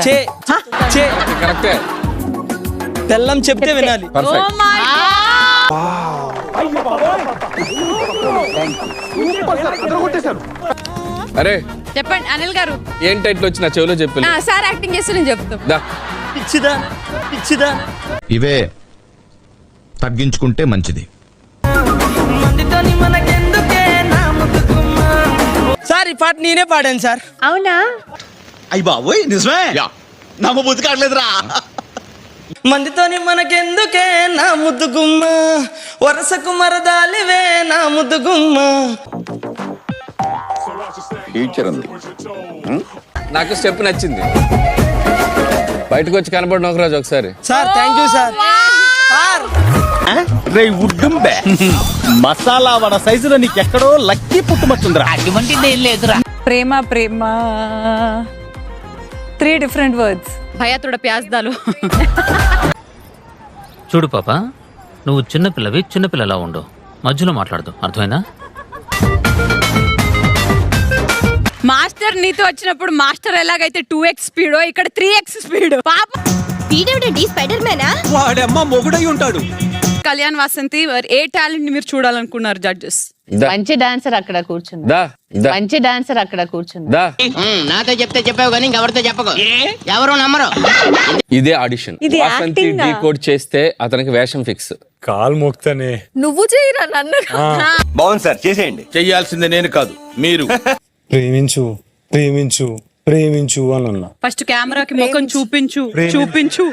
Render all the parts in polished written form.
చే చే కరెక్టే. బెల్లం చెప్తే వినాలి. Perfect. Oh my అరే చెప్పండి అనిల్ గారు. ఏంటి ఇట్లా వచ్చిన చెవిలో చెప్పి సార్ యాక్టింగ్ చేస్తే నేను చెప్తాను. దా పిచ్చిదా పిచ్చిదా. ఇవే తగ్గించుకుంటే మంచిది. సార్ ఈ పాట నేనే పాడాను సార్. అవునా? అయ్యి బాబోయ్ నిజమే నమ్మ బుద్ధి కావట్లేదురా. మందితోని మనకెందుకే నా ముద్దు గుమ్మ, వరసకు మరదాలివే నా ముద్దు గుమ్మ. నాకు స్టెప్ నచ్చింది. బయటకు వచ్చి కనబడిన ఒకరోజు ఒకసారి. Sir thank you sir. Sir రే ఉడ్డుంబే మసాలా వడ సైజులో నీకెక్కడో లక్కీ పుట్టుమచ్చుందిరా. ప్రేమ ప్రేమ 3 different words. భయ తోడ ప్యాజ్ దాలు. చూడు పాప, నువ్వు చిన్నపిల్లవి, చిన్నపిల్లలా ఉండు, మధ్యలో మాట్లాడదు, అర్థమైందా? మాస్టర్ నీతో వచ్చినప్పుడు మాస్టర్ ఎలాగైతే 2x స్పీడ్ ఇక్కడ 3x స్పీడ్. పాప వీడేవిడండి స్పైడర్ మ్యానా? వాడమ్మ మొగుడై ఉంటాడు. కళ్యాణ్ వాసంతి ఏ టాలెంట్ ని మీరు చూడాలనుకున్నారు జడ్జెస్? దా మంచి డాన్సర్ అక్కడ కూర్చుంది. దా దా మంచి డాన్సర్ అక్కడ కూర్చుంది. దా. నాతో చెప్తే చెప్పావు కానీ ఇంకెవరితో చెప్పకు, ఎవరు నమ్మరు. ఇదే ఆడిషన్. వాసంతి డీకోడ్ చేస్తే అతనికి వేషం ఫిక్స్. కాల్ మోక్తానే. నువ్వు చేయరా నన్ను? బాగుంది సార్ చేసేయండి. చెయ్యాల్సిందే నేను కాదు మీరు. ప్రేమించు ప్రేమించు ప్రేమించు అని అన్నా. ఫస్ట్ కెమెరాకి ముఖం చూపించు చూపించు.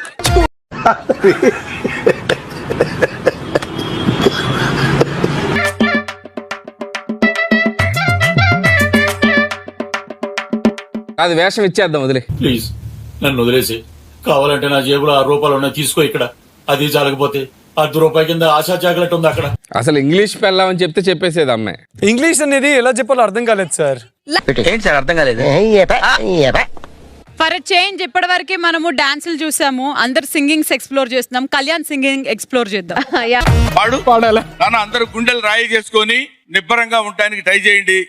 అది వేషం ఇచ్చేద్దాం, వదిలే. ప్లీజ్ నన్ను వదిలేసి, కావాలంటే నా జేబులో 6 రూపాయలు ఉన్నాయి తీసుకో. ఇక్కడ అది చాలకపోతే 10 రూపాయల కింద ఆశా చాక్లెట్ ఉంది అక్కడ. అసలు ఇంగ్లీష్ పెళ్ళామని చెప్తే చెప్పేసేది అమ్మాయి. ఇంగ్లీష్ అనేది ఎలా చెప్పాలో అర్థం కాలేదు సార్. ఏంటి సార్ అర్థం కాలేదు? ఫర్ చేంజ్ ఇప్పటి వరకే మనము డాన్సులు చూసాము, అందరు సింగింగ్స్ ఎక్స్ప్లోర్ చేస్తున్నాం. కళ్యాణ్ సింగింగ్ ఎక్స్ప్లోర్ చేద్దాం. పాడాలా? అందరూ గుండెలు రాయి చేసుకొని నిబ్బరంగా ఉండడానికి ట్రై చేయండి.